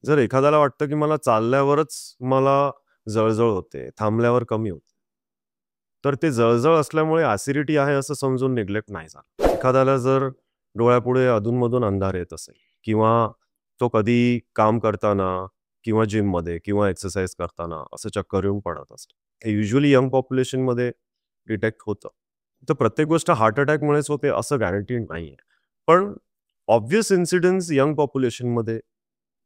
जर एखाद्याला वाटतं की मला चालल्यावरच मला जळजळ होते, थांबल्यावर कमी होते. तर ते जळजळ असल्यामुळे ॲसिडिटी आहे असं समजून निग्लेक्ट नाही झालं. एखाद्याला जर डोळ्यापुढे अधून-मधून अंधार येत असेल किंवा तो कधी काम करताना किंवा जिममध्ये किंवा एक्सरसाइज करताना असं चक्कर येऊन पडत असेल. हे युजुअली यंग पॉप्युलेशनमध्ये डिटेक्ट होतं. तर प्रत्येक गोष्ट हार्ट अटॅकमुळेच होते असं गॅरंटीड नाहीये. पण ऑब्व्हियस इन्सिडन्स यंग पॉप्युलेशनमध्ये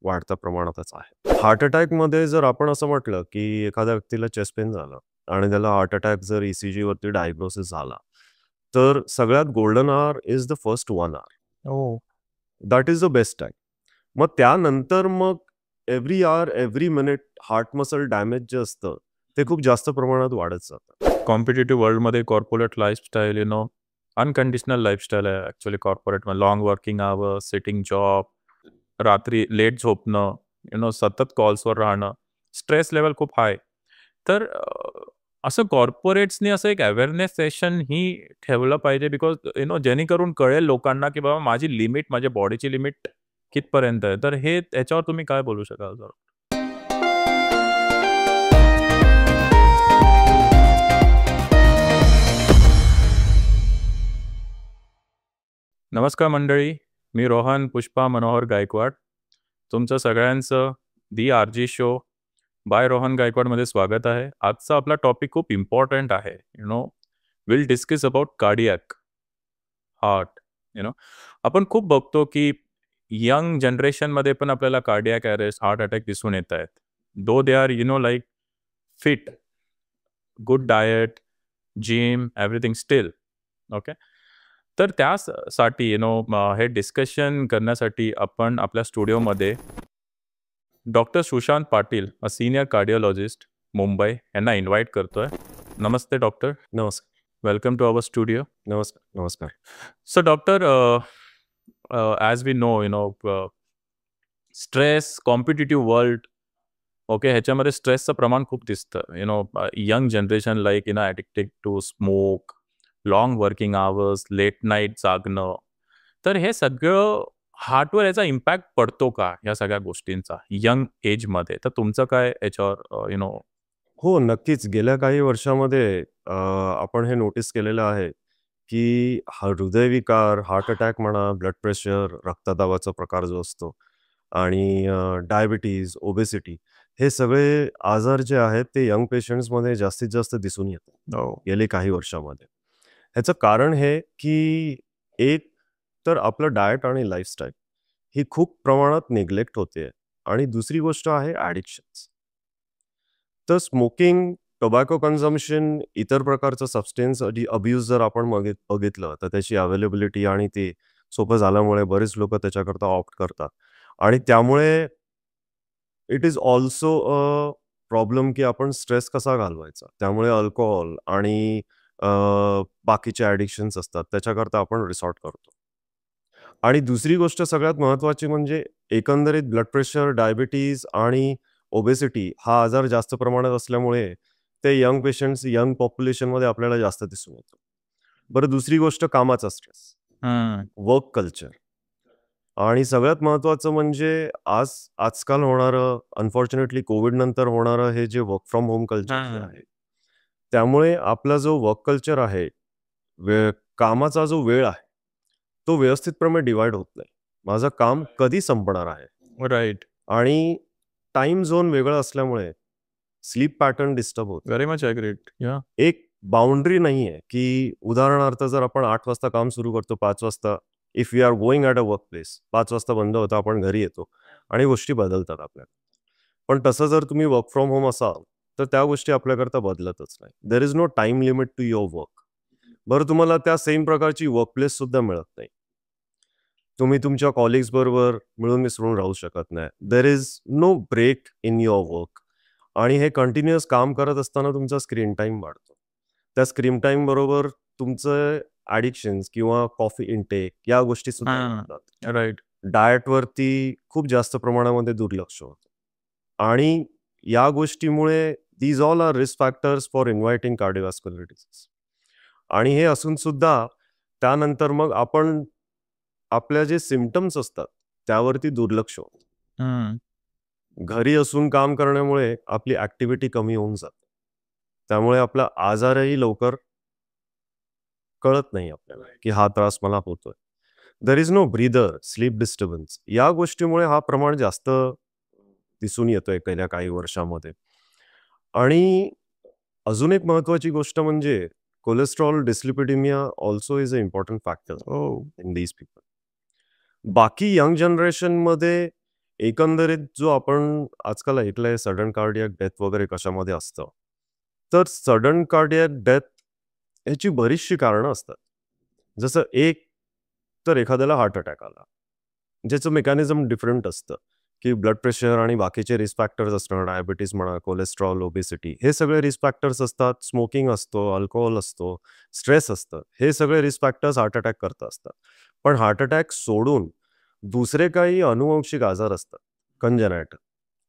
वाढत्या प्रमाणातच आहे. हार्ट अटॅकमध्ये जर आपण असं म्हटलं, की एखाद्या व्यक्तीला चेस्ट पेन झालं आणि त्याला हार्ट अटॅक जर ई-सी-जीवरती डायग्नोसिस झाला, तर सगळ्यात golden hour is the first 1 hour. हो. That is the best time. मग त्यानंतर मग every hour, every minute heart muscle damage जे असतं, ते खूप जास्त प्रमाणात वाढत जातं. कॉम्पिटिटिव्ह वर्ल्डमध्ये कॉर्पोरेट लाईफस्टाईल अनकंडिशनल लाईफस्टाईल आहे ॲक्च्युअली कॉर्पोरेटमध्ये. Long working hours, sitting job, रात्री लेट झोपणं, सतत कॉल्सवर राहणं, स्ट्रेस लेवल खूप हाय. तर असं कॉर्पोरेट्सनी असं एक अवेअरनेस सेशन ही ठेवलं पाहिजे बिकॉज जेणेकरून कळेल लोकांना की बाबा माझी लिमिट, माझ्या बॉडीची लिमिट कितपर्यंत आहे. तर हे त्याच्यावर तुम्ही काय बोलू शकाल सर? नमस्कार मंडळी, मी रोहन पुष्पा मनोहर गायकवाड. तुमचं सगळ्यांचं दी आर-जी शो बाय रोहन गायकवाडमध्ये स्वागत आहे. आजचा आपला टॉपिक खूप इम्पॉर्टंट आहे. Will discuss about cardiac heart. आपण खूप बघतो की यंग जनरेशनमध्ये पण आपल्याला कार्डियक अरेस्ट, हार्ट अटॅक दिसून येत आहेत. Though they are like fit, good diet, gym, everything still. Okay. तर त्यासाठी हे डिस्कशन करण्यासाठी आपण आपल्या स्टुडिओमध्ये doctor Sushant Patil, a senior cardiologist, Mumbai यांना इन्व्हाइट करतोय. नमस्ते डॉक्टर. नमस्कार. Welcome to our studio. नमस्कार, नमस्कार. So doctor, as we know, stress, competitive world, okay, ह्याच्यामध्ये स्ट्रेसचं प्रमाण खूप दिसतं. Young generation like addicted to smoke, long working hours, late night जागणं. तर हे सगळं हार्टवर याचा इम्पॅक्ट पडतो का या सगळ्या गोष्टींचा यंग एजमध्ये? तर तुमचं काय याच्यावर हो, नक्कीच. गेल्या काही वर्षामध्ये आपण हे नोटीस केलेलं आहे, की हृदयविकार, हार्ट अटॅक म्हणा, ब्लड प्रेशर, रक्तदाबाचा प्रकार जो असतो आणि डायबिटीज, ओबेसिटी हे सगळे आजार जे आहेत ते यंग पेशंट्समध्ये जास्तीत जास्त दिसून येतात हो. गेले काही वर्षामध्ये. ह्याचं कारण हे, की एक तर आपलं डायट आणि लाईफस्टाईल ही खूप प्रमाणात निग्लेक्ट होते आणि दुसरी गोष्ट आहे ॲडिक्शन्स. तर स्मोकिंग, टोबॅको कन्झम्पशन, इतर प्रकारचं सबस्टन्स अब्यूज जर आपण बघितलं, तर त्याची अवेलेबिलिटी आणि ते सोपं झाल्यामुळे बरेच लोकं त्याच्याकरता ऑप्ट करतात. आणि त्यामुळे it is also a problem, की आपण स्ट्रेस कसा घालवायचा. त्यामुळे अल्कोहल आणि अ, बाकीचे ॲडिक्शन्स असतात, त्याच्याकरता आपण रिसॉर्ट करतो. आणि दुसरी गोष्ट सगळ्यात महत्त्वाची म्हणजे एकंदरीत ब्लड प्रेशर, डायबिटीज आणि ओबेसिटी हा आजार जास्त प्रमाणात असल्यामुळे ते यंग पेशंट्स, यंग पॉप्युलेशनमध्ये आपल्याला जास्त दिसून येतो. बरं, दुसरी गोष्ट कामाचा स्ट्रेस, हं. वर्क कल्चर आणि सगळ्यात महत्त्वाचं म्हणजे आजकाल होणारं अनफॉर्च्युनेटली कोविड नंतर होणारं हे जे वर्क फ्रॉम होम कल्चर जे हं. आहे, त्यामुळे आपला जो वर्क कल्चर आहे, कामाचा जो वेळ आहे, तो व्यवस्थितप्रमाणे डिव्हाईड होत नाही. माझं काम कधी संपणार आहे राइट. आणि टाईम झोन वेगळं असल्यामुळे स्लीप पॅटर्न डिस्टर्ब होतं. Very much agreed. या. एक बाउंडरी नाहीये, की उदाहरणार्थ जर आपण 8 वाजता काम सुरू करतो, 5 वाजता if we are going at a workplace, 5 वाजता बंद होतं, आपण घरी येतो आणि गोष्टी बदलतात आपल्याला. पण तसं जर तुम्ही वर्क फ्रॉम होम असाल, तर त्या गोष्टी आपल्याकरता बदलतच नाही. There is no time limit to your work. बरं, तुम्हाला त्या सेम प्रकारची वर्क प्लेस सुद्धा मिळत नाही. तुम्ही तुमच्या कलीग्स बरोबर मिळून मिसळून राहू शकत नाही. There is no break in your work आणि हे कंटिन्युअस काम करत असताना तुमचा स्क्रीन टाईम वाढतो. त्या स्क्रीन टाईम बरोबर तुमचं ॲडिक्शन्स किंवा कॉफी इंटेक या गोष्टी सुद्धा हां. वाढतात. राइट. डायटवरती खूप जास्त प्रमाणामध्ये दुर्लक्ष होतं आणि या गोष्टीमुळे these all are risk factors for inviting cardiovascular disease. आणि हे असून सुद्धा त्यानंतर मग आपल्या जे सिम्प्टम्स असतात त्यावरती दुर्लक्ष होतं. हं. घरी असून काम करण्यामुळे आपली ऍक्टिव्हिटी कमी होऊन जाते. त्यामुळे आपला आजारही लवकर कळत नाही आपल्याला की हा त्रास मला होतोय. There is no breather, sleep disturbance. या गोष्टीमुळे हा प्रमाण जास्त दिसून येतोय गेल्या काही वर्षामध्ये. आणि अजून एक महत्वाची गोष्ट म्हणजे cholesterol dyslipidemia also is a important factor in these people. बाकी यंग जनरेशनमध्ये एकंदरीत जो आपण आजकाल ऐकलंय सडन कार्डियक डेथ वगैरे कशामध्ये असतं, तर सडन कार्डियक डेथ ह्याची बरीचशी कारणं असतात. जसं एक तर एखाद्याला हार्ट अटॅक आला, ज्याचं मेकॅनिझम डिफरंट असतं, की ब्लड प्रेशर आणि बाकीचे रिस्क फॅक्टर्स असणं, डायबिटीज म्हणा, कोलेस्ट्रॉल, ओबेसिटी हे सगळे रिस्क फॅक्टर्स असतात. स्मोकिंग असतो, अल्कोहोल असतो, स्ट्रेस असतं. हे सगळे रिस्क फॅक्टर्स हार्ट अटॅक करता असतात. पण हार्ट अटॅक सोडून दुसरे काही अनुवंशिक आजार असतात, कंजेनायटल,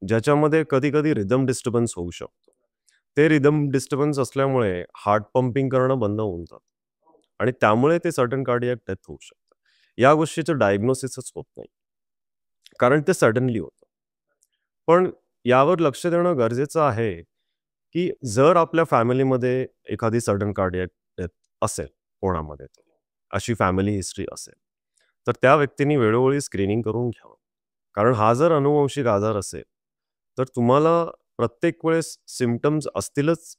ज्याच्यामध्ये कधी-कधी रिदम डिस्टर्बन्स होऊ शकतो. ते रिदम डिस्टर्बन्स असल्यामुळे हार्ट पंपिंग करणं बंद होऊन जातं आणि त्यामुळे ते सडन कार्डियक डेथ होऊ शकतं. या गोष्टीचं डायग्नोसिसच होत नाही, कारण ते सडनली होतं. पण यावर लक्ष देणं गरजेचं आहे, की जर आपल्या फॅमिलीमध्ये एखादी सडन कार्डियक डेथ असेल कोणामध्ये तरी, अशी फॅमिली हिस्ट्री असेल, तर त्या व्यक्तींनी वेळोवेळी स्क्रीनिंग करून घ्यावं. कारण हा जर अनुवंशिक आजार असेल, तर तुम्हाला प्रत्येक वेळेस सिम्प्टम्स असतीलच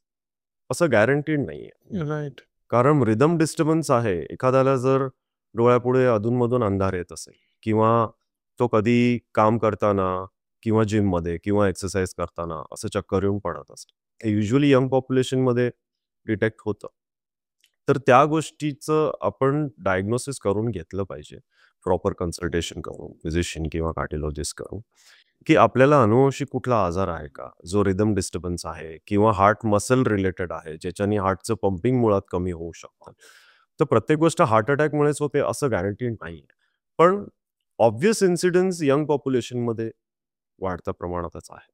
असं गॅरंटीड नाहीये. राईट. कारण रिदम डिस्टर्बन्स आहे. एखाद्याला जर डोळ्यापुढे अधूनमधून अंधार येत असेल किंवा तो कधी काम करताना किंवा जिममध्ये किंवा एक्सरसाइज करताना असं चक्कर येऊन पडत असेल, हे युजुअली यंग पॉप्युलेशनमध्ये डिटेक्ट होतं. तर त्या गोष्टीचं आपण डायग्नोसिस करून घेतलं पाहिजे. प्रॉपर कन्सल्टेशन करून, फिजिशियन किंवा कार्डिओलॉजिस्ट करून, की आपल्याला अनुवंशिक कुठला आजार आहे का? जो रिदम डिस्टर्बन्स आहे किंवा हार्ट मसल रिलेटेड आहे, ज्याच्याने हार्टचं पंपिंग मुळात कमी होऊ शकतं. तर प्रत्येक गोष्ट हार्ट अटॅकमुळेच होते असं गॅरंटीड नाहीये. पण ऑब्व्हियस इन्सिडन्स यंग पॉप्युलेशनमध्ये वाढत्या प्रमाणातच आहे.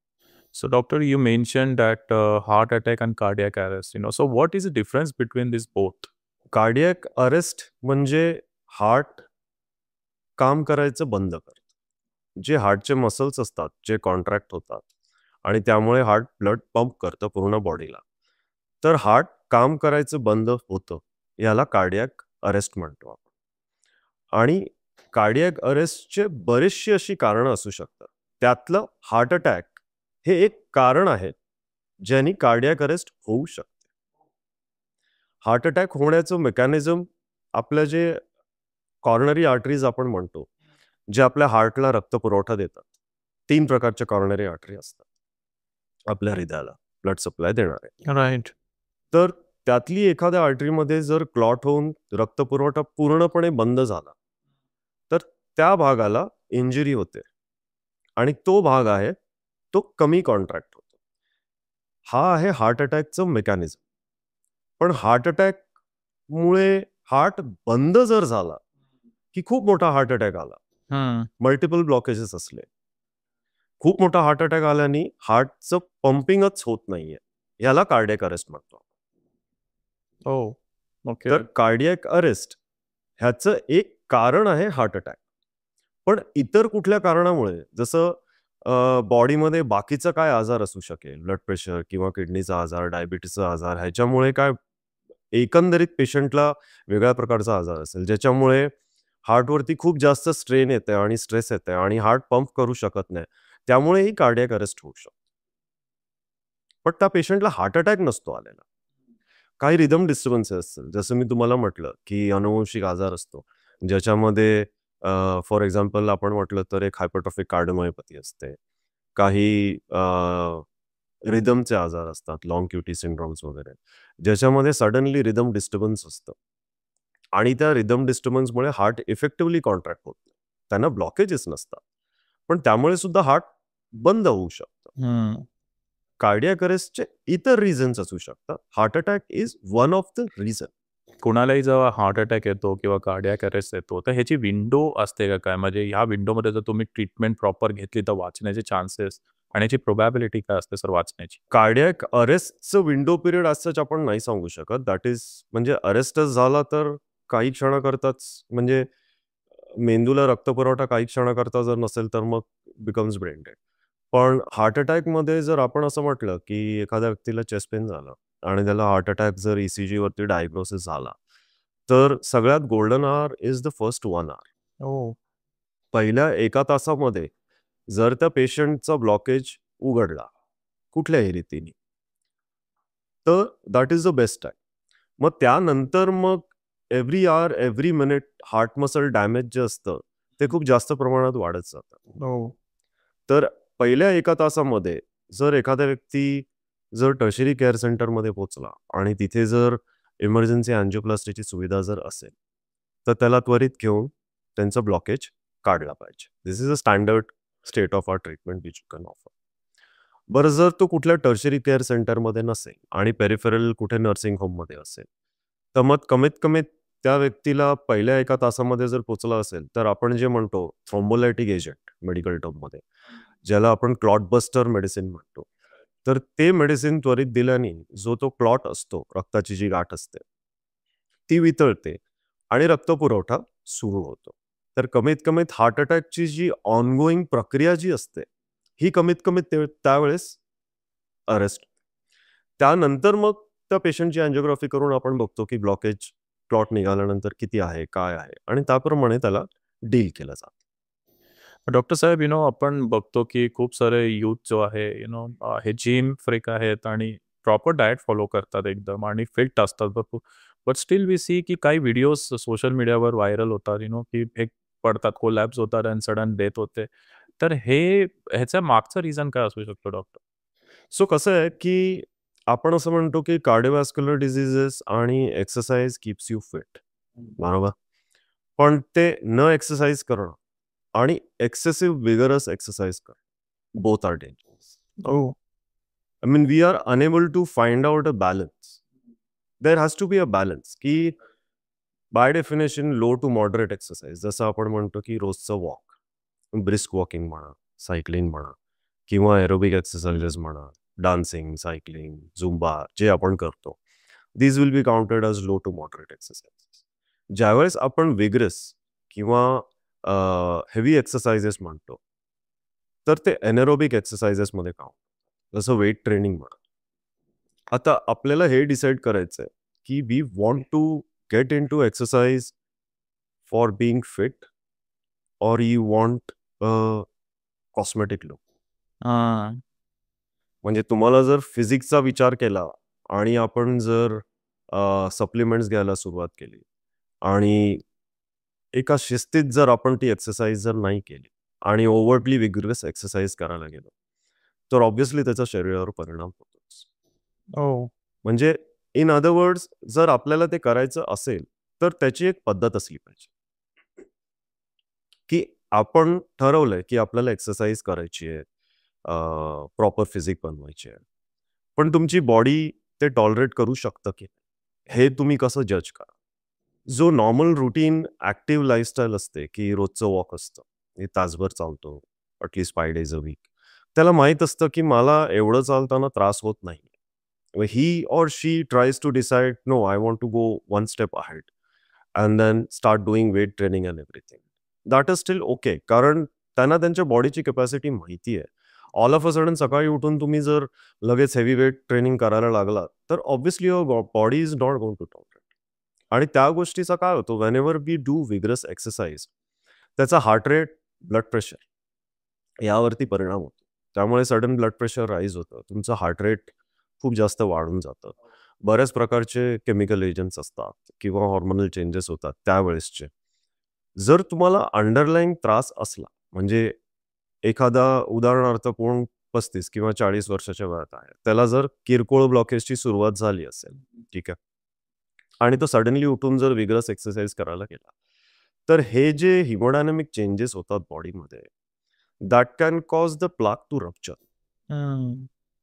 So, doctor, you mentioned that heart attack and cardiac arrest. So what is the difference between these both? Cardiac arrest म्हणजे हार्ट काम करायचं बंद करतं. जे हार्टचे मसल्स असतात, जे कॉन्ट्रॅक्ट होतात आणि त्यामुळे हार्ट ब्लड पंप करतं पूर्ण बॉडीला. तर हार्ट काम करायचं बंद होतं. याला कार्डियक अरेस्ट म्हणतो आपण. आणि कार्डियक अरेस्टचे बरीचशी अशी कारणं असू शकतात. त्यातलं हार्ट अटॅक हे एक कारण आहे, ज्याने कार्डियक अरेस्ट होऊ शकते. हार्ट अटॅक होण्याचं मेकॅनिझम आपलं जे कॉर्नरी आर्टरीज आपण म्हणतो, जे आपल्या हार्टला रक्तपुरवठा देतात. 3 प्रकारच्या कॉर्नरी आर्टरी असतात आपल्या हृदयाला ब्लड सप्लाय देणारे. राईट. तर त्यातली एखाद्या आर्टरीमध्ये जर क्लॉट होऊन रक्तपुरवठा पूर्णपणे बंद झाला, तर त्या भागाला इंजुरी होते आणि तो भाग आहे, तो कमी कॉन्ट्रॅक्ट होतो. हा आहे हार्ट अटॅकचं मेकॅनिझम. पण हार्ट अटॅकमुळे हार्ट बंद जर झाला, की खूप मोठा हार्ट अटॅक आला, मल्टिपल ब्लॉकेजेस असले, खूप मोठा हार्ट अटॅक आल्याने हार्टचं पंपिंगच होत नाहीये, याला कार्डियक अरेस्ट म्हणतो. ओके. तर कार्डियक अरेस्ट ह्याचं एक कारण आहे हार्ट अटॅक. पण इतर कुठल्या कारणामुळे, जसं बॉडीमध्ये बाकीचा काय आजार असू शकेल, ब्लड प्रेशर किंवा किडनीचा आजार, डायबिटीसचा आजार, ह्याच्यामुळे काय एकंदरीत पेशंटला वेगळ्या प्रकारचा आजार असेल, ज्याच्यामुळे हार्टवरती खूप जास्त स्ट्रेन येते आणि स्ट्रेस येते आणि हार्ट पंप करू शकत नाही. त्यामुळेही कार्डियक अरेस्ट होऊ शकतो. पण त्या पेशंटला हार्ट अटॅक नसतो आलेला. काही रिदम डिस्टर्बन्सेस असतील. जसं मी तुम्हाला म्हटलं, की अनुवंशिक आजार असतो, ज्याच्यामध्ये फॉर एक्झाम्पल आपण म्हटलं तर एक हायपरट्रॉफिक कार्डिओमायोपॅथी असते. काही रिदमचे आजार असतात, लाँग क्यूटी सिंड्रोम्स वगैरे, ज्याच्यामध्ये सडनली रिदम डिस्टर्बन्स असतं आणि त्या रिदम डिस्टर्बन्समुळे हार्ट इफेक्टिव्हली कॉन्ट्रॅक्ट होत नाही. त्यांना ब्लॉकेजेस नसतात. पण त्यामुळे सुद्धा हार्ट बंद होऊ शकतं. कार्डियक अरेस्टचे इतर रिझन्स असू शकतात. Heart attack is one of the reason. कोणालाही जेव्हा हार्ट अटॅक येतो किंवा कार्डियक अरेस्ट येतो, तर ह्याची विंडो असते का काय? म्हणजे ह्या विंडोमध्ये जर तुम्ही ट्रीटमेंट प्रॉपर घेतली तर वाचण्याचे चान्सेस आणि याची प्रोबॅबिलिटी काय असते सर वाचण्याची? कार्डियक अरेस्टचं विंडो पिरियड असंच आपण नाही सांगू शकत. दॅट इज म्हणजे अरेस्टच झाला तर काही क्षणाकरताच, म्हणजे मेंदूला रक्तपुरवठा काही क्षणाकरता जर नसेल तर मग बिकम्स ब्रेन डेड. पण हार्ट अटॅकमध्ये जर आपण असं म्हटलं की एखाद्या व्यक्तीला चेस्ट पेन झालं आणि त्याला हार्ट अटॅक जर ECG वरती डायग्नोसिस झाला, तर सगळ्यात golden hour is the first 1 आवर. हो. पहिल्या 1 तासामध्ये जर त्या पेशंटचा ब्लॉकेज उघडला कुठल्याही रीतीने, तर that is the best time. मग त्यानंतर मग every hour, every minute heart muscle damage जे असतं ते खूप जास्त प्रमाणात वाढत जातं. हो. तर पहिल्या 1 तासामध्ये जर एखादा व्यक्ती जर टर्शरी केअर सेंटरमध्ये पोहोचला आणि तिथे जर इमर्जन्सी अँजिओप्लास्टीची सुविधा जर असेल, तर त्याला त्वरित घेऊन त्यांचं ब्लॉकेज काढला पाहिजे. This is a standard state of our treatment which you can offer. बरं, जर तो कुठल्या टर्शरी केअर सेंटरमध्ये नसेल आणि पेरिफेरल कुठे नर्सिंग होममध्ये असेल, तर मग कमीत कमी त्या व्यक्तीला पहिल्या 1 तासामध्ये जर पोहोचला असेल, तर आपण जे म्हणतो थ्रोम्बोलायटिक एजंट मेडिकल टर्ममध्ये, ज्याला आपण क्लॉट बस्टर मेडिसिन म्हणतो. तर ते मेडिसिन त्वरित दिल्याने जो तो क्लॉट असतो, रक्ताची जी गाठ असते, ती वितळते आणि रक्तपुरवठा सुरू होतो. तर कमीत कमीत हार्ट अटॅकची जी ऑनगोईंग प्रक्रिया जी असते, ही कमीत कमी त्यावेळेस अरेस्ट. त्यानंतर मग त्या पेशंटची अँजिओग्राफी करून आपण बघतो की ब्लॉकेज क्लॉट निघाल्यानंतर किती आहे, काय आहे आणि त्याप्रमाणे त्याला डील केलं जातं. डॉक्टर साहेब, आपण बघतो की खूप सारे यूथ जो आहे, हे जिम फ्रीक आहेत आणि प्रॉपर डाएट फॉलो करतात एकदम आणि फिट असतात भरपूर. बट स्टिल वी सी की काही व्हिडिओज सोशल मीडियावर व्हायरल होतात, की एक पडतात, कोलॅप्स होतात आणि सडन डेथ होते. तर ह्याच्या मागचं रिझन काय असू शकतो डॉक्टर? सो कसं आहे की आपण असं म्हणतो की कार्डिओव्हॅस्क्युलर डिसीजेस आणि एक्सरसाइज कीप्स यू फिट, बरोबर? पण ते न एक्सरसाइज करणं आणि एक्सेसिव्ह विगरस एक्सरसाइज करणं, बोथ आर डेंजरस. हो. I mean, we are unable to find out a balance. There has to be a balance की by definition low to moderate exercise, जसं आपण म्हणतो की रोजचं वॉक, ब्रिस्क वॉकिंग म्हणा, cycling म्हणा किंवा एरोबिक एक्सरसाइजेस म्हणा, डान्सिंग, सायकलिंग, झुंबा जे आपण करतो, these will be counted as low to moderate exercises. ज्यावेळेस आपण विग्रस किंवा हेवी एक्सरसाइजेस म्हणतो, तर ते एनएरोबिक एक्सरसाइजेसमध्ये काउंट, जसं वेट ट्रेनिंग म्हणा. आता आपल्याला हे डिसाईड करायचं आहे की we want to get in to exercise for being fit और यू वॉन्ट कॉस्मेटिक लुक. हां. म्हणजे तुम्हाला जर फिजिक्सचा विचार केला आणि आपण जर सप्लिमेंट्स घ्यायला सुरुवात केली आणि एका शिस्तीत जर आपण ती एक्सरसाइज जर नाही केली आणि ओव्हरटली विग्रस एक्सरसाइज करायला गेलो, तर ऑब्व्हियसली त्याचा शरीरावर परिणाम होतोच. हो. म्हणजे इन अदर वर्ड्स, जर आपल्याला ते करायचं असेल, तर त्याची एक पद्धत असली पाहिजे. की आपण ठरवलंय की आपल्याला एक्सरसाइज करायची आहे, प्रॉपर फिजिक बनवायची आहे. पण तुमची बॉडी ते टॉलरेट करू शकतं की नाही, हे तुम्ही कसं जज करा. जो नॉर्मल रुटीन ॲक्टिव्ह लाईफस्टाईल असते, की रोजचं वॉक असतं, मी तासभर चालतो, ॲटलीस्ट 5 डेज अ वीक. त्याला माहीत असतं की मला एवढं चालताना त्रास होत नाही. He or she tries to decide, no, I want to go 1 step ahead and then start doing weight training and everything. That is still okay, कारण त्यांना त्यांच्या बॉडीची कॅपॅसिटी माहिती आहे. ऑल ऑफ अ सडन सकाळी उठून तुम्ही जर लगेच हेवी वेट ट्रेनिंग करायला लागला, तर obviously your body is not going to tolerate. आणि त्या गोष्टीचा काय होतो, whenever we do vigorous exercise, त्याचा हार्ट रेट, ब्लड प्रेशर यावरती परिणाम होतो. त्यामुळे सडन ब्लड प्रेशर राईज होतं. तुमचं हार्ट रेट खूप जास्त वाढून जातं. बऱ्याच प्रकारचे केमिकल एजंट्स असतात किंवा हॉर्मोनल चेंजेस होतात त्यावेळेसचे. जर तुम्हाला अंडरलाईंग त्रास असला, म्हणजे एखादा उदाहरणार्थ कोण 35 किंवा 40 वर्षाच्या वयात आहे, त्याला जर किरकोळ ब्लॉकेजची सुरुवात झाली असेल, ठीक आहे, आणि तो सडनली उठून जर विग्रस एक्सरसाइज करायला गेला, तर हे जे हिमोडायनॅमिक चेंजेस होतात बॉडीमध्ये, that can cause the plaque to rupture. हं.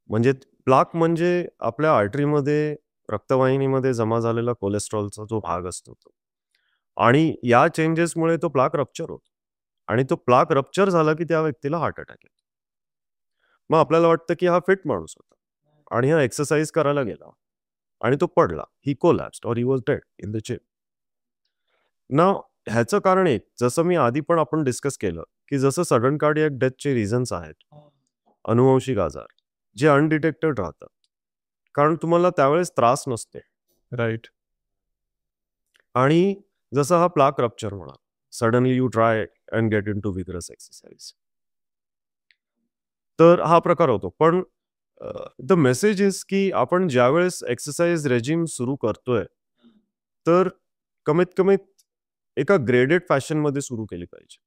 म्हणजे प्लाक म्हणजे आपल्या आर्टरीमध्ये, रक्तवाहिनीमध्ये जमा झालेला कोलेस्ट्रॉलचा जो भाग असतो तो. आणि या चेंजेसमुळे तो प्लाक रप्चर होतो आणि तो प्लाक रप्चर झाला की त्या व्यक्तीला हार्ट अटॅक येतो. मग आपल्याला वाटतं की हा फिट माणूस होता आणि हा एक्सरसाइज करायला गेला आणि तो पडला. ही कोलॅप्स्ड और he was dead in the gym. Now ह्याचं कारण एक, जसं मी आधी पण आपण डिस्कस केलं, की जसं सडन कार्डियाक डेथचे रिझन्स आहेत, अनुवंशिक आजार जे अनडिटेक्टेड राहतात, कारण तुम्हाला त्यावेळेस त्रास नसतो. राईट. आणि जसं हा प्लाक रप्चर म्हणा, suddenly you try and get in to vigorous exercise, तर हा प्रकार होतो. पण द मेसेज इज की आपण ज्यावेळेस एक्सरसाइज रेजिम सुरू करतोय, तर कमीत कमी एका ग्रेडेड फॅशनमध्ये सुरू केली पाहिजे.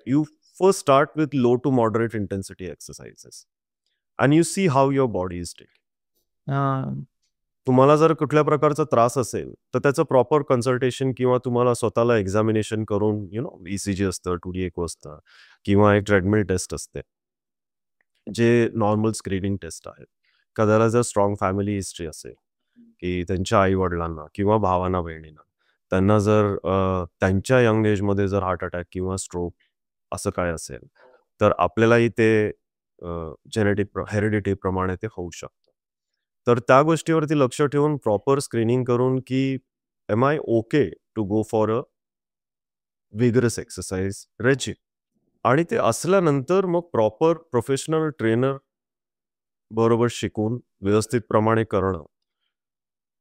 You first start with low to moderate intensity exercises and you see how your body is taking. तुम्हाला जर कुठल्या प्रकारचा त्रास असेल तर त्याचं प्रॉपर कन्सल्टेशन किंवा तुम्हाला स्वतःला एक्झामिनेशन करून ECG असतं, 2D एको असतं किंवा एक ट्रेडमिल टेस्ट असते, जे नॉर्मल स्क्रीनिंग टेस्ट आहेत. कदाला जर स्ट्रॉंग फॅमिली हिस्ट्री असेल की त्यांच्या आई वडिलांना किंवा भावांना बहिणींना त्यांना जर त्यांच्या यंग एजमध्ये जर हार्ट अटॅक किंवा स्ट्रोक असं काय असेल, तर आपल्यालाही ते जेनेटिक हेरिडिटी प्रमाणे ते होऊ शकतं. तर त्या गोष्टीवरती लक्ष ठेवून प्रॉपर स्क्रीनिंग करून की am I okay to go for a vigorous exercise regime, आणि ते असल्यानंतर मग प्रॉपर प्रोफेशनल ट्रेनर बरोबर शिकून व्यवस्थित प्रमाणे करणं.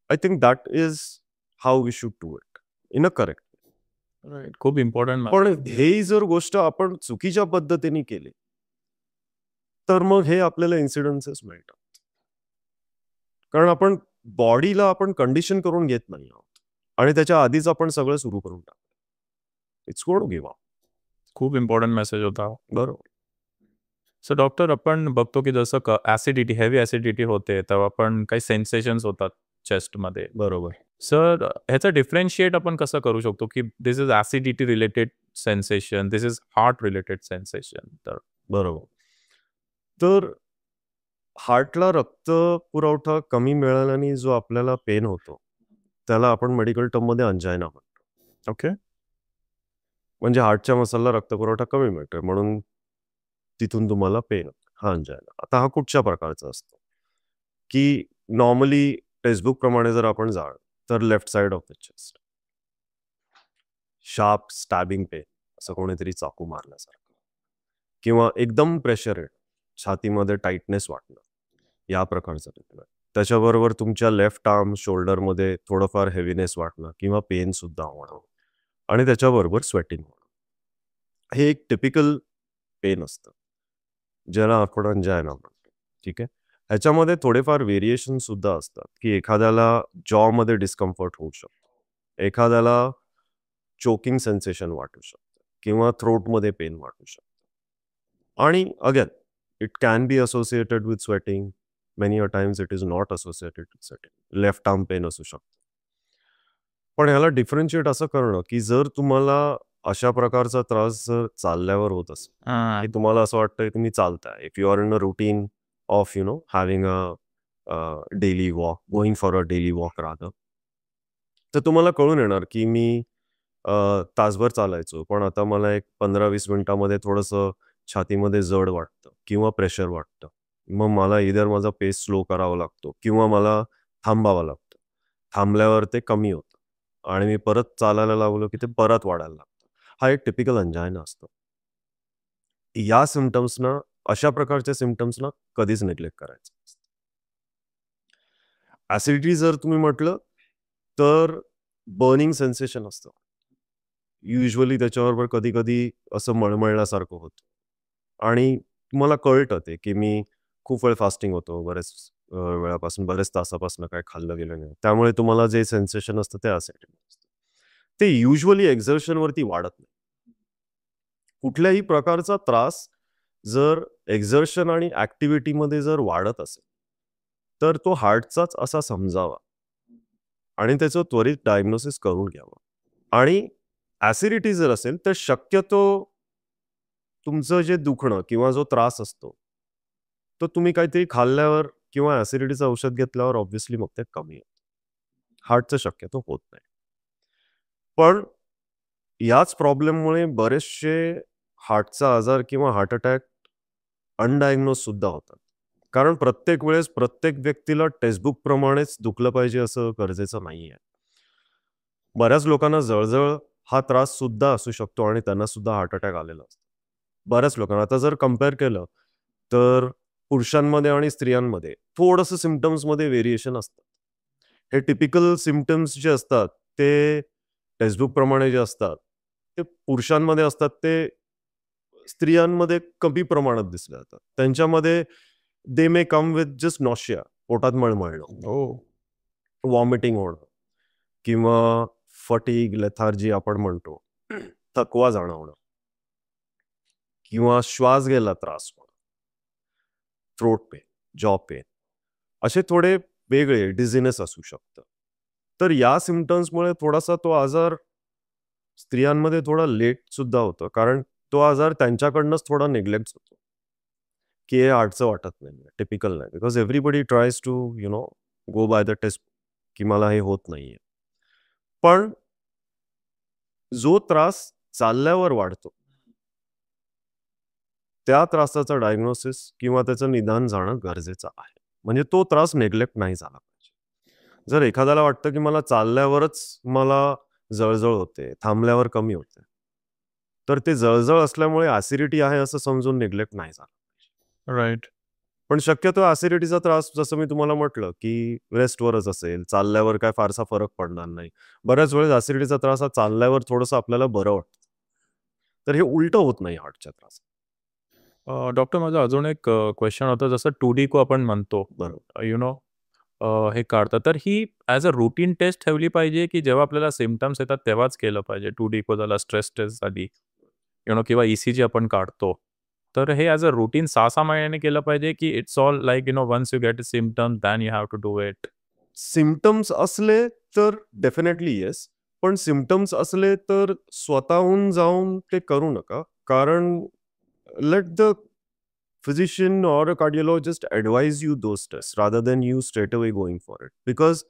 I think that is how we should do it in a correct. Right. खूप इम्पॉर्टंट. पण हे जर गोष्ट आपण चुकीच्या पद्धतीने केली तर मग हे आपल्याला इन्सिडेन्सेस मिळतात, कारण आपण बॉडीला आपण कंडिशन करून घेत नाही आहोत आणि त्याच्या आधीच आपण सगळं सुरू करून टाकतो. It's going to give up. खूप इम्पॉर्टंट मेसेज होता. बरोबर. सो डॉक्टर, आपण बघतो की जसं ऍसिडिटी, हेवी ऍसिडिटी होते तेव्हा पण काही सेन्सेशन्स होतात चेस्टमध्ये. बरोबर. सर, ह्याचं डिफरन्शिएट आपण कसं करू शकतो की this is acidity related sensation, this is heart related sensation? तर बरोबर. तर हार्टला रक्त पुरवठा कमी मिळाल्याने जो आपल्याला पेन होतो त्याला आपण मेडिकल टर्ममध्ये अंजायना म्हणतो. ओके. म्हणजे हार्टच्या मसलला रक्तपुरवठा कमी मिळतोय म्हणून तिथून तुम्हाला पेन, हा अंजायना. आता हा कुठच्या प्रकारचा असतो की नॉर्मली टेक्स्टबुक प्रमाणे जर आपण जाळ तर left side of the chest, sharp stabbing pain, असं कोणीतरी चाकू मारल्यासारखं, किंवा एकदम प्रेशर येणं, छातीमध्ये टाईटनेस वाटणं, या प्रकारचं पेन. त्याच्याबरोबर तुमच्या लेफ्ट आर्म शोल्डरमध्ये थोडंफार हेवीनेस वाटणं किंवा पेन सुद्धा होणं, आणि त्याच्याबरोबर स्वेटिंग होणं, हे एक टिपिकल पेन असतं ज्याला आपण अंजायना म्हणतो. ठीक आहे. ह्याच्यामध्ये थोडेफार व्हेरिएशन सुद्धा असतात की एखाद्याला जॉमध्ये डिस्कम्फर्ट होऊ शकतो, एखाद्याला चोकिंग सेन्सेशन वाटू शकतं किंवा थ्रोटमध्ये पेन वाटू शकतं. आणि again it can be associated with sweating, many a times it is not associated with sweating. Left arm pain असू शकतं. पण ह्याला डिफरन्शिएट असं करणं की जर तुम्हाला अशा प्रकारचा त्रास जर चालल्यावर होत असेल, की तुम्हाला असं वाटतंय तुम्ही चालताय, if you are in a routine of having a daily walk, going for a daily walk rather, तर तुम्हाला कळून येणार की मी तासभर चालायचो पण आता मला एक 15-20 मिनिटामध्ये थोडंसं छातीमध्ये जड वाटतं किंवा प्रेशर वाटतं. मग मला इधर माझा पेस स्लो करावा लागतो किंवा मला थांबावं लागतं. थांबल्यावर ते कमी होतं आणि मी परत चालायला लागलो की ते परत वाढायला लागतं. हा एक टिपिकल अंजायना असतो. या सिम्पटम्सना, अशा प्रकारच्या सिम्पटम्सना कधीच निग्लेक्ट करायचं नसतं. ऍसिडिटी जर तुम्ही म्हटलं तर बर्निंग सेन्सेशन असतं. युजली त्याच्याबरोबर कधी कधी असं मळमळल्यासारखं होतं आणि तुम्हाला कळतं ते की मी खूप वेळ फास्टिंग होतो, बरेच वेळापासून, बरेच तासापासून काय खाल्लं गेलं नाही, त्यामुळे तुम्हाला जे सेन्सेशन असतं ते ऍसिडिटी असतं. ते युजली एक्झर्शनवरती वाढत नाही. कुठल्याही प्रकारचा त्रास जर एक्झर्शन आणि ऍक्टिव्हिटीमध्ये जर वाढत असेल तर तो हार्टचाच असा समजावा आणि त्याचं त्वरित डायग्नोसिस करून घ्यावं. आणि ऍसिडिटी जर असेल तर शक्यतो तुमचं जे दुखणं किंवा जो त्रास असतो तो तुम्ही काहीतरी खाल्ल्यावर किंवा ऍसिडिटीचं औषध घेतल्यावर ऑब्व्हियसली मग ते कमी होतं. हार्टचं शक्यतो होत नाही. पण याच प्रॉब्लेममुळे बरेचसे हार्टचा आजार किंवा हार्ट अटॅक अनडायग्नोज सुद्धा होतात. कारण प्रत्येक वेळेस प्रत्येक व्यक्तीला टेक्स्टबुक प्रमाणेच दुखलं पाहिजे असं गरजेचं नाहीये. बऱ्याच लोकांना जळजळ हा त्रास सुद्धा असू शकतो आणि त्यांना सुद्धा हार्ट अटॅक आलेला असतो. बऱ्याच लोकांना आता जर कम्पेअर केलं तर पुरुषांमध्ये आणि स्त्रियांमध्ये थोडंसं सिम्पटम्समध्ये व्हेरिएशन असतात. हे टिपिकल सिम्पटम्स जे असतात ते टेक्स्टबुक प्रमाणे जे असतात ते पुरुषांमध्ये असतात, ते स्त्रियांमध्ये कमी प्रमाणात दिसले जातात. त्यांच्यामध्ये दे मे कम विथ जस्ट नॉशिया, पोटात मळमळणं, ओ व्हॉमिटिंग होणं किंवा फटीग, लेथार्जी आपण म्हणतो, थकवा जाणवणं किंवा श्वास घ्यायला त्रास होणं, थ्रोट पेन, जॉ पेन, असे थोडे वेगळे डिझिनेस असू शकतं. तर या सिम्पटम्समुळे थोडासा तो आजार स्त्रियांमध्ये थोडा लेट सुद्धा होतो, कारण तो आजार त्यांच्याकडनंच थोडा निग्लेक्ट होतो, की हे हार्टचं वाटत नाही, टिपिकल नाही. Because everybody tries to go by the test, की मला हे होत नाहीये. पण जो त्रास चालल्यावर वाढतो, त्या त्रासाचं डायग्नोसिस किंवा त्याचं निदान जाणं गरजेचं आहे. म्हणजे तो त्रास नेग्लेक्ट नाही झाला पाहिजे. जर एखाद्याला वाटतं की मला चालल्यावरच मला जळजळ होते, थांबल्यावर कमी होते, तर ते जळजळ असल्यामुळे ॲसिडिटी आहे असं समजून नेग्लेक्ट नाही झाला पाहिजे. राईट. पण शक्यतो ॲसिडिटीचा त्रास जसं मी तुम्हाला म्हटलं, की रेस्टवरच असेल, चालल्यावर काय फारसा फरक पडणार नाही. बऱ्याच वेळेस ॲसिडिटीचा त्रास हा चालल्यावर थोडंसं आपल्याला बरं वाटतं. तर हे उलटं होत नाही हार्टच्या त्रासात. डॉक्टर माझा अजून एक क्वेश्चन होता, जसं 2D आपण म्हणतो, बरोबर. हे काढतात, तर ही ॲज अ रुटीन टेस्ट ठेवली पाहिजे, की जेव्हा आपल्याला सिम्पटम्स येतात तेव्हाच केलं पाहिजे? 2D झाला, स्ट्रेस टेस्ट झाली, किंवा ECG आपण काढतो. तर हे ॲज अ रुटीन 6-6 महिन्यांनी केलं पाहिजे, की it's all like once you get a symptom then you have to do it? Symptoms असले तर डेफिनेटली येस. पण सिम्पटम्स असले तर स्वतःहून जाऊन ते करू नका. कारण let the physician or a cardiologist advise you those tests rather than you straight away going for it. Because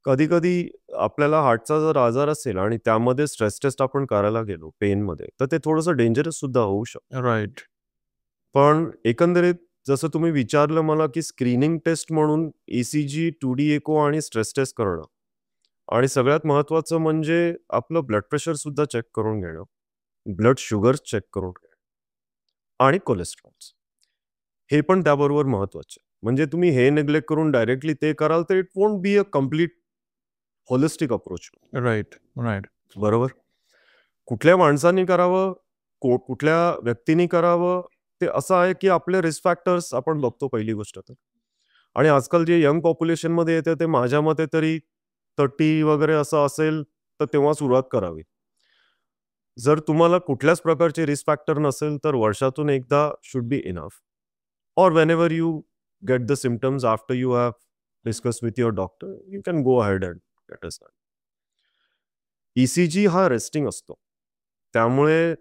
कधी-कधी आपल्याला हार्टचा जर आजार असेल आणि त्यामध्ये स्ट्रेस टेस्ट आपण करायला गेलो पेनमध्ये, तर ते थोडंसं डेंजरस सुद्धा होऊ शकतं. राईट. पण एकंदरीत जसं तुम्ही विचारलं मला, की स्क्रीनिंग टेस्ट म्हणून ECG, 2D एको आणि स्ट्रेस टेस्ट करणं आणि सगळ्यात महत्त्वाचं म्हणजे आपलं ब्लड प्रेशर सुद्धा चेक करून घेणं, ब्लड शुगर्स चेक करून घेणं आणि कोलेस्ट्रॉल्स. हे पण त्याबरोबर महत्त्वाचे. म्हणजे तुम्ही हे निग्लेक्ट करून डायरेक्टली ते कराल, तर it won't be a complete holistic approach. Right. Right. बरोबर? कुठल्या माणसाने करावं, कुठल्या व्यक्तीने करावं, ते असं आहे की आपले रिस्क फॅक्टर्स आपण बघतो पहिली गोष्ट तर. आणि आजकाल जे यंग पॉप्युलेशनमध्ये येते ते माझ्या मते तरी 30 वगैरे असं असेल, तर तेव्हा सुरुवात करावी. जर तुम्हाला कुठल्याच प्रकारचे रिस्क फॅक्टर नसेल, तर वर्षातून एकदा should be enough. Or whenever you get the symptoms after you have discussed with your doctor, you can go ahead and get us done. ECG हा रेस्टिंग असतो. त्यामुळे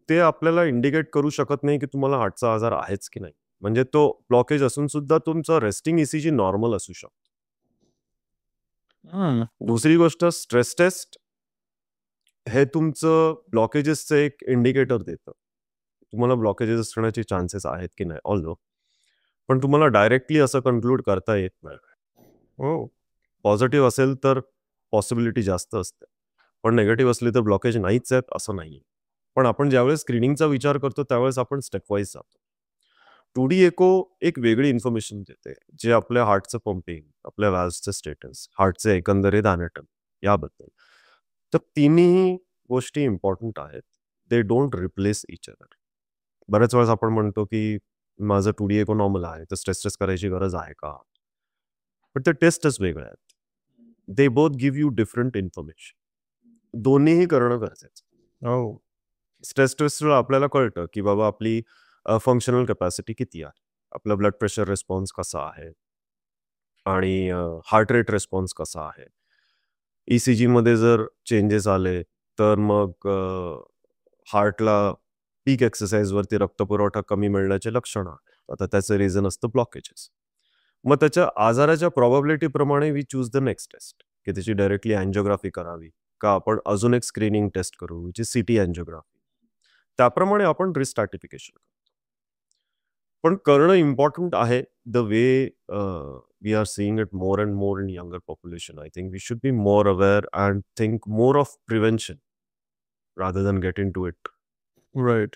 ते आपल्याला इंडिकेट करू शकत नाही, की तुम्हाला हार्टचा आजार आहेच की नाही. म्हणजे तो ब्लॉकेज असून सुद्धा तुमचा रेस्टिंग ECG नॉर्मल असू शकतो. दुसरी गोष्ट स्ट्रेस टेस्ट हे तुमचं ब्लॉकेजेसचं एक इंडिकेटर देतं. तुम्हाला ब्लॉकेजेस असण्याचे चान्सेस आहेत की नाही ऑल्दो. पण तुम्हाला डायरेक्टली असं कन्क्लूड करता येत नाही. हो. पॉझिटिव्ह असेल तर पॉसिबिलिटी जास्त असते. पण निगेटिव्ह असली तर ब्लॉकेज नाहीच आहेत असं नाहीये. पण आपण ज्यावेळेस स्क्रीनिंगचा विचार करतो त्यावेळेस आपण स्टेप वाईज जातो. 2D एको एक वेगळी इन्फॉर्मेशन देते, जे आपल्या हार्टचं पंपिंग, आपल्या व्हॅल्व्हचं स्टेटस, हार्टचे एकंदरीत अॅनाटॉमी याबद्दल. तर तिन्ही गोष्टी इम्पॉर्टंट आहेत. They don't replace each other. बऱ्याच वेळेस आपण म्हणतो, की माझं 2D एको नॉर्मल आहे, तर स्ट्रेस टेस्ट करायची गरज आहे का? पण ते टेस्टच वेगळे आहेत. They both give you different information. दोन्हीही करणं गरजेचं. हो. स्ट्रेस टेस्टवर आपल्याला कळतं, की बाबा आपली फंक्शनल कॅपॅसिटी किती आहे? आपला ब्लड प्रेशर रिस्पॉन्स कसा आहे? आणि हार्ट रेट रिस्पॉन्स कसा आहे? ECGमध्ये जर चेंजेस आले, तर मग हार्टला पीक एक्सरसाइजवरती रक्तपुरवठा कमी मिळण्याचे लक्षणं आहेत. आता त्याचं रिझन असतं ब्लॉकेजेस. मग त्याच्या आजाराच्या प्रॉबॅबिलिटीप्रमाणे we choose the next test, की त्याची डायरेक्टली अँजिओग्राफी करावी का आपण अजून एक स्क्रीनिंग टेस्ट करू, विच इज CT अँजिओग्राफी. त्याप्रमाणे आपण रिस्क स्ट्रॅटिफिकेशन करतो. पण करणं इम्पॉर्टंट आहे. The way we are seeing it more and more in younger population. I think we should be more aware and think more of prevention rather than get into it. Right.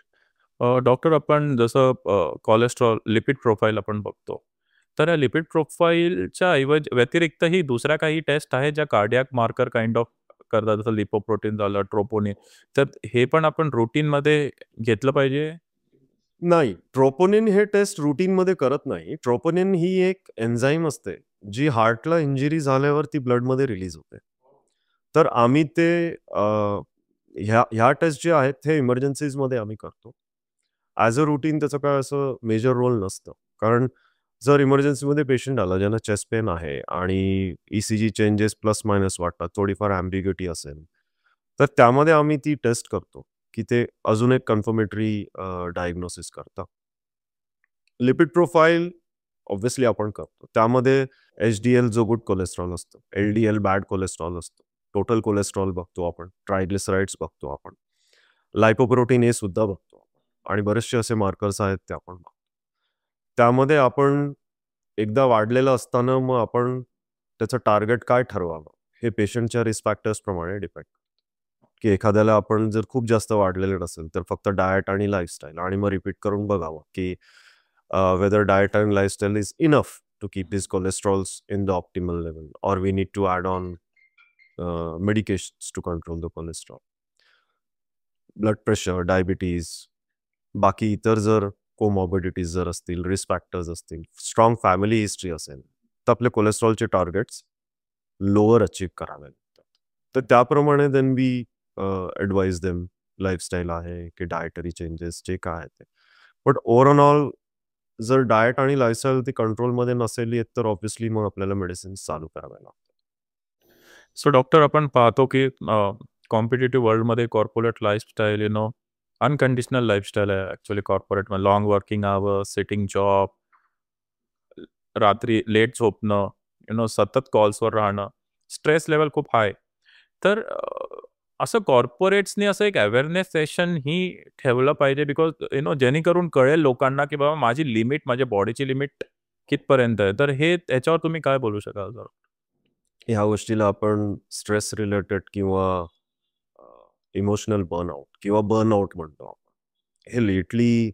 Doctor आपण जसं cholesterol lipid profile आपण बघतो. तर या lipid प्रोफाईलच्या व्यतिरिक्तही दुसऱ्या काही taste आहेत ज्या कार्डियाक मार्कर काइंड ऑफ करतात जसं लिपोप्रोटीन झालं, ट्रोपोनिन. तर हे पण आपण रूटीनमध्ये घेतलं पाहिजे? नाही, ट्रोपोनिन हे टेस्ट रूटीनमध्ये करत नाही. ट्रोपोनिन ही एक एन्झाईम असते, जी हार्टला इंजुरी झाल्यावर ती ब्लडमध्ये रिलीज होते. तर आम्ही ते ह्या टेस्ट जे आहेत हे इमर्जन्सीजमध्ये आम्ही करतो. ॲज अ रूटीन त्याचं काय असं मेजर रोल नसतं. कारण जर इमर्जन्सीमध्ये पेशंट आला ज्यांना चेस्ट पेन आहे आणि ई-सी-जी चेंजेस प्लस मायनस वाटतात, थोडीफार ॲम्बिग्युटी असेल, तर त्यामध्ये आम्ही ती टेस्ट करतो, की ते अजून एक कन्फर्मेटरी डायग्नोसिस करतं. लिपिड प्रोफाईल ऑब्व्हियसली आपण करतो. त्यामध्ये एच-डी-एल जो गुड कोलेस्ट्रॉल असतं, एल-डी-एल बॅड कोलेस्ट्रॉल असतं, टोटल कोलेस्ट्रॉल बघतो आपण, ट्रायग्लिसराइड्स बघतो आपण, लाइपोप्रोटीन ए सुद्धा बघतो आपण आणि बरेचसे असे मार्कर्स आहेत ते आपण बघतो. त्यामध्ये आपण एकदा वाढलेलं असताना मग आपण त्याचं टार्गेट काय ठरवावं हे पेशंटच्या रिस्क फॅक्टर्सप्रमाणे डिपेंड करतं, की एखाद्याला आपण जर खूप जास्त वाढलेलं नसेल तर फक्त डाएट आणि लाईफस्टाईल आणि मग रिपीट करून बघावं, की whether diet and lifestyle is enough to keep these cholesterols in the optimal level, or we need to add on medications to control the cholesterol. Blood pressure, diabetes, बाकी इतर जर comorbidities जर असतील, रिस्क फॅक्टर्स असतील, strong family history असेल, तर आपले कोलेस्ट्रॉलचे targets lower achieve करावे लागतात. तर त्याप्रमाणे then we advise them lifestyle आहे की डायटरी चेंजेस जे काय आहे ते. बट ओव्हरऑल जर डाएट आणि लाईफस्टाईल ती कंट्रोलमध्ये नसेल येत तर ऑब्व्हियसली मग आपल्याला मेडिसिन्स चालू कराव्या लागतात. सो डॉक्टर आपण पाहतो की कॉम्पिटिटिव्ह वर्ल्डमध्ये कॉर्पोरेट लाईफस्टाईल अनकंडिशनल लाईफस्टाईल आहे ॲक्च्युअली कॉर्पोरेटमध्ये. Long working hours, sitting job, रात्री लेट झोपणं, सतत कॉल्सवर राहणं, स्ट्रेस लेवल खूप हाय. तर असं कॉर्पोरेट्सनी असं एक अवेअरनेस सेशन ही ठेवलं पाहिजे बिकॉज जेणेकरून कळेल लोकांना की बाबा माझी लिमिट, माझ्या बॉडीची लिमिट कितपर्यंत आहे. तर हे त्याच्यावर तुम्ही काय बोलू शकाल सर? ह्या गोष्टीला आपण स्ट्रेस रिलेटेड किंवा इमोशनल बर्नआउट किंवा बर्नआउट म्हणतो आपण. हे lately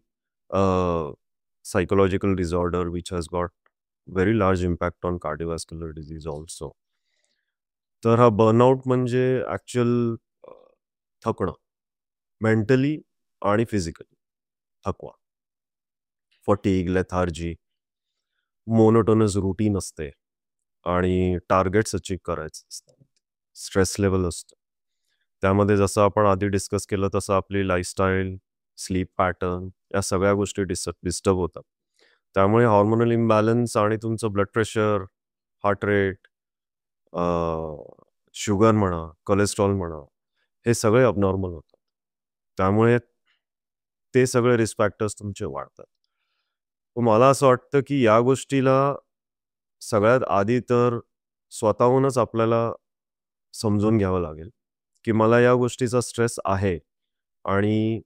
psychological disorder which has got very large impact on cardiovascular disease also. तर हा बर्नआउट म्हणजे ॲक्च्युअल थकणं, मेंटली आणि फिजिकली थकवा, फटीग, लेथार्जी, मोनोटोनस रुटीन असते आणि टार्गेट्स अचीव करायचे असतात, स्ट्रेस लेवल असतं. त्यामध्ये जसं आपण आधी डिस्कस केलं तसं आपली लाईफस्टाईल, स्लीप पॅटर्न या सगळ्या गोष्टी डिस्टर्ब होतात. त्यामुळे हॉर्मोनल इम्बॅलन्स आणि तुमचं blood pressure, heart rate, sugar म्हणा, कोलेस्ट्रॉल म्हणा, हे सगळे अबनॉर्मल होतात. त्यामुळे ते सगळे रिस्क फॅक्टर्स तुमचे वाढतात. मला असं वाटतं की या गोष्टीला सगळ्यात आधी तर स्वतःहूनच आपल्याला समजून घ्यावं लागेल, की मला या गोष्टीचा स्ट्रेस आहे आणि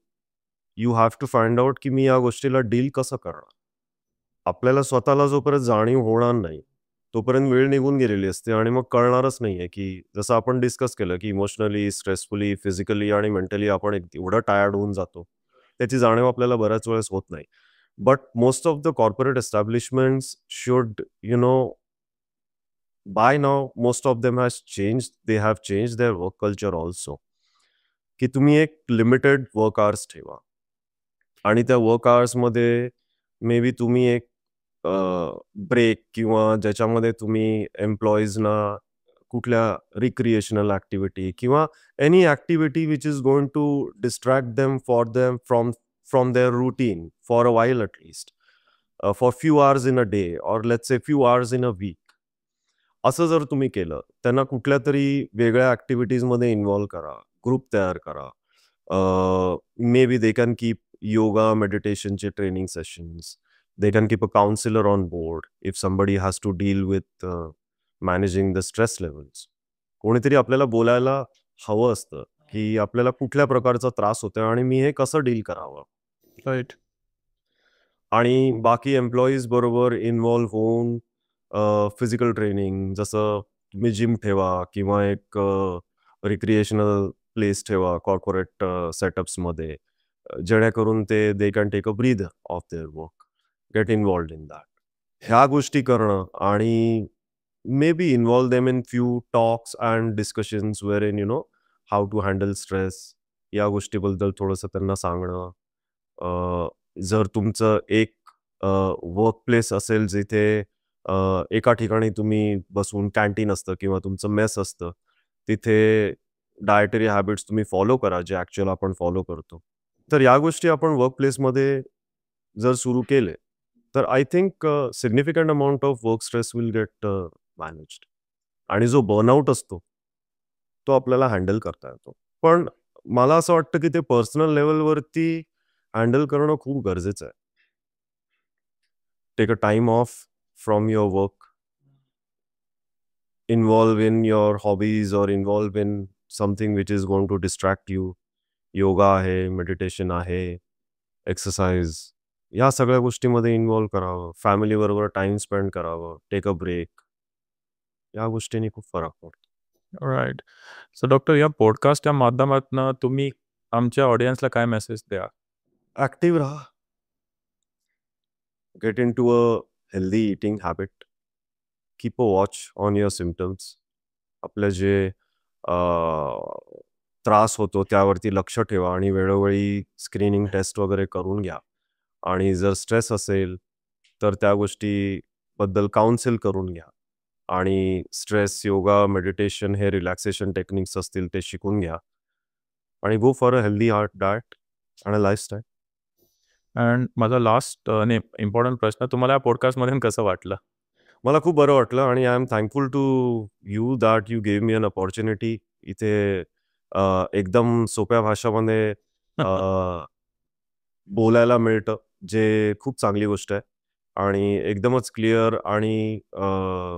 you have to find out की मी या गोष्टीला डील कसं करणार. आपल्याला स्वतःला जोपर्यंत जाणीव होणार नाही, तोपर्यंत वेळ निघून गेलेली असते आणि मग कळणारच नाहीये, की जसं आपण डिस्कस केलं, की इमोशनली, स्ट्रेसफुली, फिजिकली आणि मेंटली आपण एवढं टायर्ड होऊन जातो. त्याची जाणीव आपल्याला बऱ्याच वेळेस होत नाही. But most of the corporate establishments should, by now most of them has changed, they have changed their work culture also, की तुम्ही एक लिमिटेड वर्क आवर्स ठेवा आणि त्या वर्क आवर्समध्ये मे बी तुम्ही एक ब्रेक किंवा ज्याच्यामध्ये तुम्ही एम्प्लॉईजना कुठल्या रिक्रिएशनल ॲक्टिव्हिटी किंवा any activity which is going to distract them from their routine for a while at least, for few hours in a day or let's say few hours in a week. असं जर तुम्ही केलं, त्यांना कुठल्या तरी वेगळ्या ॲक्टिव्हिटीजमध्ये involve करा, group तयार करा. Maybe they can keep yoga, मेडिटेशनचे training sessions. They can keep a counsellor on board if somebody has to deal with managing the stress levels. कोणीतरी आपल्याला बोलायला हवं असतं, की आपल्याला कुठल्या प्रकारचा त्रास होतोय आणि मी हे कसं डील करावं. राईट. आणि बाकी एम्प्लॉईज बरोबर इन्व्हॉल्व होऊन फिजिकल ट्रेनिंग, जसं तुम्ही जिम ठेवा किंवा एक रिक्रिएशनल प्लेस ठेवा कॉर्पोरेट सेटअप्समध्ये. जेणेकरून ते they can take a breath of their work, get involved in that. ह्या गोष्टी करणं आणि may be involve them in few talks and discussions where in how to handle stress, या गोष्टीबद्दल थोडंसं त्यांना सांगणं. जर तुमचं एक वर्क प्लेस असेल जिथे एका ठिकाणी तुम्ही बसून कॅन्टीन असतं किंवा तुमचं मेस असतं, तिथे डायटरी हॅबिट्स तुम्ही फॉलो करा जे ॲक्च्युअल आपण फॉलो करतो. तर या गोष्टी आपण वर्क प्लेसमध्ये जर सुरू केले तर I think significant amount of work stress will get managed. आणि जो बर्नआउट असतो तो आपल्याला हँडल करता येतो. पण मला असं वाटतं की ते पर्सनल लेव्हलवरती हँडल करणं खूप गरजेचं आहे. Take a time off from your work, involve in your hobbies और involve in something which is going to distract you. Yoga आहे, मेडिटेशन आहे, एक्सरसाइज, या सगळ्या गोष्टीमध्ये इन्व्हॉल्व करावं. फॅमिलीबरोबर टाइम स्पेंड करावं, टेक अ ब्रेक. या गोष्टींनी खूप फरक पडतो. राईट. सो डॉक्टर, या पॉडकास्टच्या माध्यमातून तुम्ही आमच्या ऑडियन्सला काय मेसेज द्या? ॲक्टिव्ह राहा. Get in to a healthy eating habit. Keep a watch on your symptoms. आपले जे त्रास होतो त्यावरती लक्ष ठेवा आणि वेळोवेळी स्क्रीनिंग टेस्ट वगैरे करून घ्या. आणि जर स्ट्रेस असेल तर त्या गोष्टीबद्दल काउन्सिल करून घ्या. आणि स्ट्रेस, योगा, मेडिटेशन हे रिलॅक्सेशन टेक्निक्स असतील ते शिकून घ्या. आणि गो फॉर अ हेल्दी डाएट आणि लाईफस्टाईल. अँड माझा लास्ट इम्पॉर्टंट प्रश्न, तुम्हाला या पॉडकास्टमधून कसं वाटलं? मला खूप बरं वाटलं आणि I am thankful to you that you gave me an opportunity. इथे एकदम सोप्या भाषामध्ये बोलायला मिळतं, जे खूप चांगली गोष्ट आहे. आणि एकदमच क्लिअर आणि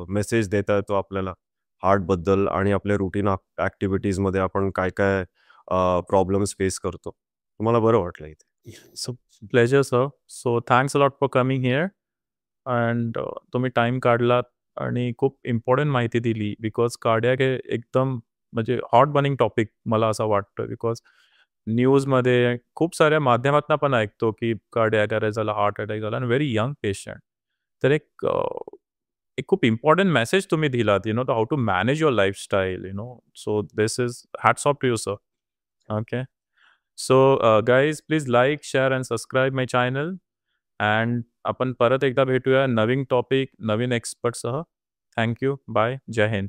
मेसेज देता येतो आपल्याला हार्टबद्दल आणि आपल्या रुटीन ॲक्टिव्हिटीजमध्ये आपण काय काय प्रॉब्लेम्स फेस करतो. तुम्हाला बरं वाटलं इथे. So pleasure sir. So thanks a lot for coming here. And तुम्ही टाईम काढलात आणि खूप इम्पॉर्टंट माहिती दिली. बिकॉज कार्डियाक हे एकदम म्हणजे हॉट बर्निंग टॉपिक मला असं वाटतं. बिकॉज न्यूजमध्ये खूप साऱ्या माध्यमातून पण ऐकतो की कार्डियाक अरेस्ट झाला, हार्ट अटॅक झाला आणि व्हेरी यंग पेशंट. तर एक खूप इम्पॉर्टंट मेसेज तुम्ही दिलात, how to manage your lifestyle, so this is hats off to you sir. Okay. So guys, please like, share and subscribe my channel. And आपण परत एकदा भेटूया नवीन टॉपिक, नवीन एक्सपर्टसह. थँक्यू. बाय. जय हिंद.